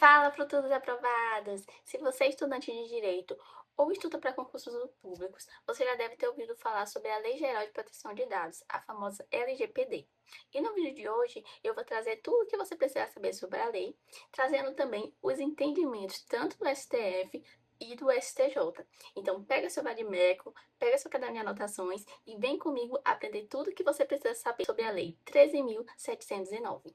Fala, futuros aprovados! Se você é estudante de Direito ou estuda para concursos públicos, você já deve ter ouvido falar sobre a Lei Geral de Proteção de Dados, a famosa LGPD. E no vídeo de hoje eu vou trazer tudo o que você precisa saber sobre a lei, trazendo também os entendimentos tanto do STF e do STJ. Então pega seu vade-mecum, pega seu caderno de anotações e vem comigo aprender tudo o que você precisa saber sobre a Lei 13.709.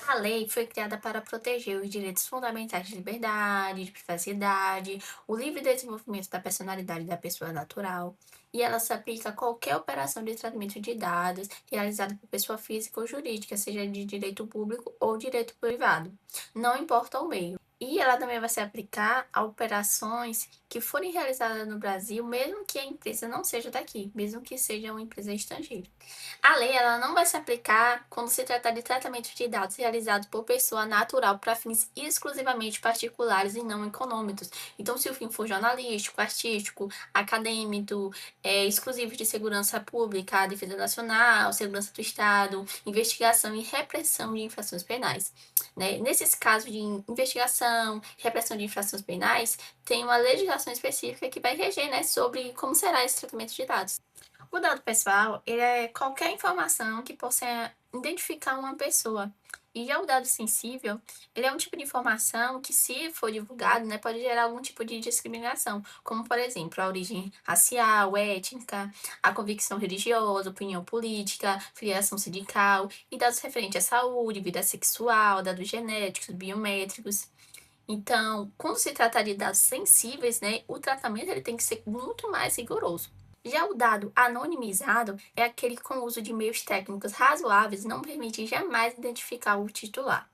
A lei foi criada para proteger os direitos fundamentais de liberdade, de privacidade, o livre desenvolvimento da personalidade da pessoa natural, e ela se aplica a qualquer operação de tratamento de dados realizada por pessoa física ou jurídica, seja de direito público ou direito privado, não importa o meio. E ela também vai se aplicar a operações que forem realizadas no Brasil, mesmo que a empresa não seja daqui, mesmo que seja uma empresa estrangeira. A lei ela não vai se aplicar quando se tratar de tratamento de dados realizados por pessoa natural para fins exclusivamente particulares e não econômicos. Então, se o fim for jornalístico, artístico, acadêmico, exclusivo de segurança pública, defesa nacional, segurança do Estado, investigação e repressão de infrações penais. Né? Nesses casos de investigação, repressão de infrações penais, tem uma legislação específica que vai reger, né, sobre como será esse tratamento de dados. O dado pessoal, ele é qualquer informação que possa identificar uma pessoa. E já o dado sensível, ele é um tipo de informação que, se for divulgado, né, pode gerar algum tipo de discriminação, como, por exemplo, a origem racial, étnica, a convicção religiosa, opinião política, filiação sindical, e dados referentes à saúde, vida sexual, dados genéticos, biométricos. Então, quando se trata de dados sensíveis, né, o tratamento ele tem que ser muito mais rigoroso. Já o dado anonimizado é aquele com uso de meios técnicos razoáveis não permite jamais identificar o titular.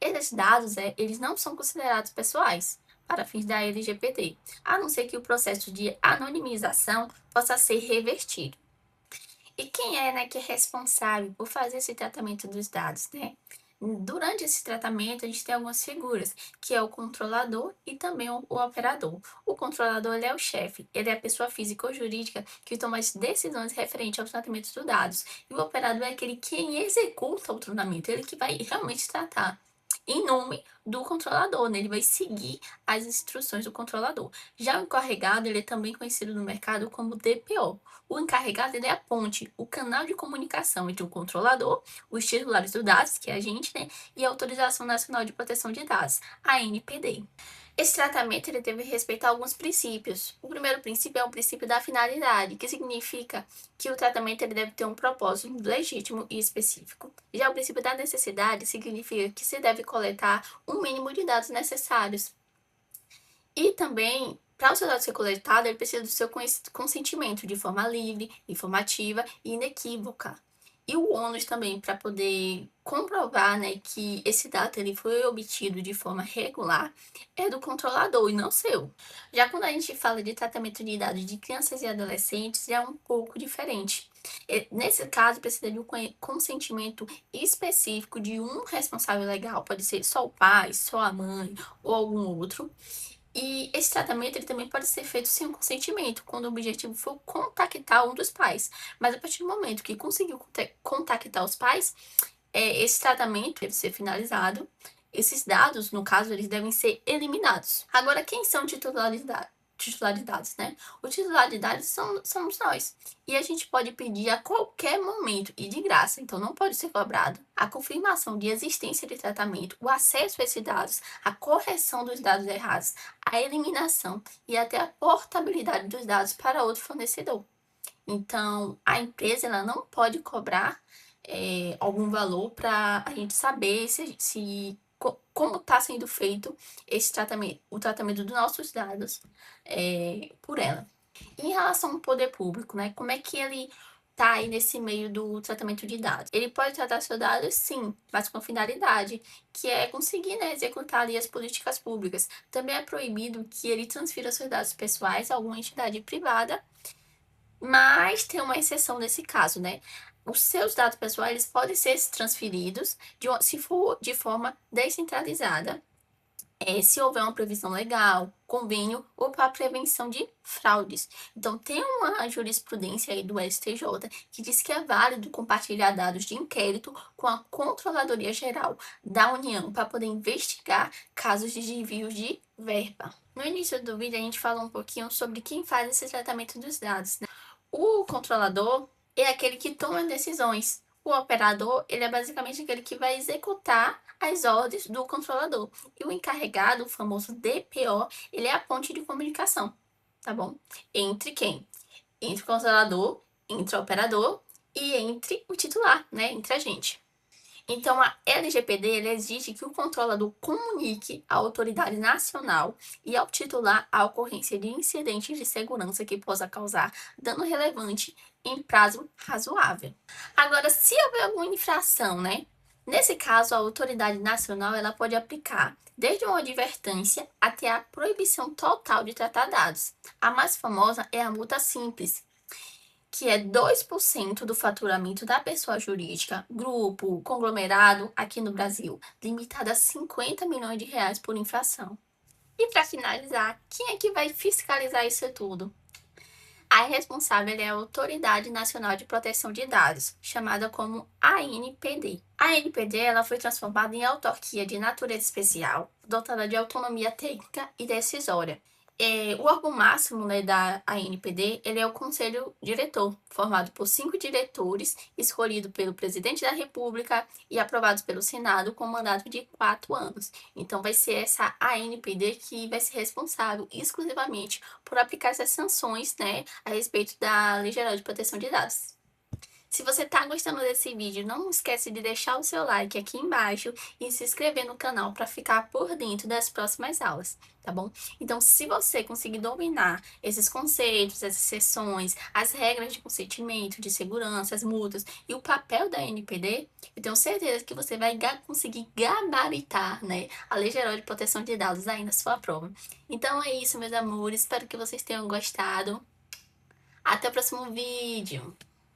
Esses dados, eles não são considerados pessoais para fins da LGPD, a não ser que o processo de anonimização possa ser revertido. E quem é, né, que é responsável por fazer esse tratamento dos dados, né? Durante esse tratamento, a gente tem algumas figuras, que é o controlador e também o operador. O controlador, ele é o chefe, ele é a pessoa física ou jurídica que toma as decisões referentes ao tratamento dos dados. E o operador é aquele quem executa o tratamento, ele que vai realmente tratar em nome do controlador, né? Ele vai seguir as instruções do controlador. Já o encarregado, ele é também conhecido no mercado como DPO. O encarregado, ele é a ponte, o canal de comunicação entre o controlador, os titulares dos dados, que é a gente, né, e a Autorização Nacional de Proteção de Dados, a ANPD. Esse tratamento ele deve respeitar alguns princípios. O primeiro princípio é o princípio da finalidade, que significa que o tratamento ele deve ter um propósito legítimo e específico. Já o princípio da necessidade significa que se deve coletar um mínimo de dados necessários. E também, para o seu dado ser coletado, ele precisa do seu consentimento de forma livre, informativa e inequívoca. E o ônus também, para poder comprovar, né, que esse dado ele foi obtido de forma regular, é do controlador e não seu. Já quando a gente fala de tratamento de dados de crianças e adolescentes, é um pouco diferente. Nesse caso, precisa de um consentimento específico de um responsável legal, pode ser só o pai, só a mãe ou algum outro. E esse tratamento ele também pode ser feito sem consentimento, quando o objetivo for contactar um dos pais. Mas a partir do momento que conseguiu contactar os pais, esse tratamento deve ser finalizado. Esses dados, no caso, eles devem ser eliminados. Agora, quem são titularidades, né? O titular de dados somos nós. E a gente pode pedir a qualquer momento e de graça, então não pode ser cobrado, a confirmação de existência de tratamento, o acesso a esses dados, a correção dos dados errados, a eliminação e até a portabilidade dos dados para outro fornecedor. Então, a empresa ela não pode cobrar algum valor para a gente saber como está sendo feito esse tratamento, o tratamento dos nossos dados por ela. Em relação ao poder público, né? Como é que ele tá aí nesse meio do tratamento de dados? Ele pode tratar seus dados, sim, mas com finalidade, que é conseguir, né, executar ali as políticas públicas. Também é proibido que ele transfira seus dados pessoais a alguma entidade privada, mas tem uma exceção nesse caso, né? Os seus dados pessoais eles podem ser transferidos se for de forma descentralizada se houver uma previsão legal, convênio ou para prevenção de fraudes. Então, tem uma jurisprudência aí do STJ que diz que é válido compartilhar dados de inquérito com a Controladoria Geral da União para poder investigar casos de desvios de verba. No início do vídeo, a gente falou um pouquinho sobre quem faz esse tratamento dos dados, né? O controlador é aquele que toma decisões. O operador, ele é basicamente aquele que vai executar as ordens do controlador. E o encarregado, o famoso DPO, ele é a ponte de comunicação, tá bom? Entre quem? Entre o controlador, entre o operador e entre o titular, né? Entre a gente. Então, a LGPD exige que o controlador comunique à autoridade nacional e ao titular a ocorrência de incidentes de segurança que possa causar dano relevante em prazo razoável. Agora, se houver alguma infração, né? Nesse caso, a autoridade nacional ela pode aplicar desde uma advertência até a proibição total de tratar dados. A mais famosa é a multa simples, que é 2% do faturamento da pessoa jurídica, grupo, conglomerado aqui no Brasil, limitada a 50 milhões de reais por infração. E para finalizar, quem é que vai fiscalizar isso tudo? A responsável é a Autoridade Nacional de Proteção de Dados, chamada como ANPD. A ANPD ela foi transformada em autarquia de natureza especial, dotada de autonomia técnica e decisória. O órgão máximo, né, da ANPD, ele é o Conselho Diretor, formado por 5 diretores, escolhido pelo Presidente da República e aprovados pelo Senado com mandato de 4 anos. Então, vai ser essa ANPD que vai ser responsável exclusivamente por aplicar essas sanções, né, a respeito da Lei Geral de Proteção de Dados. Se você está gostando desse vídeo, não esquece de deixar o seu like aqui embaixo e se inscrever no canal para ficar por dentro das próximas aulas, tá bom? Então, se você conseguir dominar esses conceitos, essas seções, as regras de consentimento, de segurança, as multas e o papel da NPD, eu tenho certeza que você vai conseguir gabaritar, né, a Lei Geral de Proteção de Dados aí na sua prova. Então é isso, meus amores. Espero que vocês tenham gostado. Até o próximo vídeo!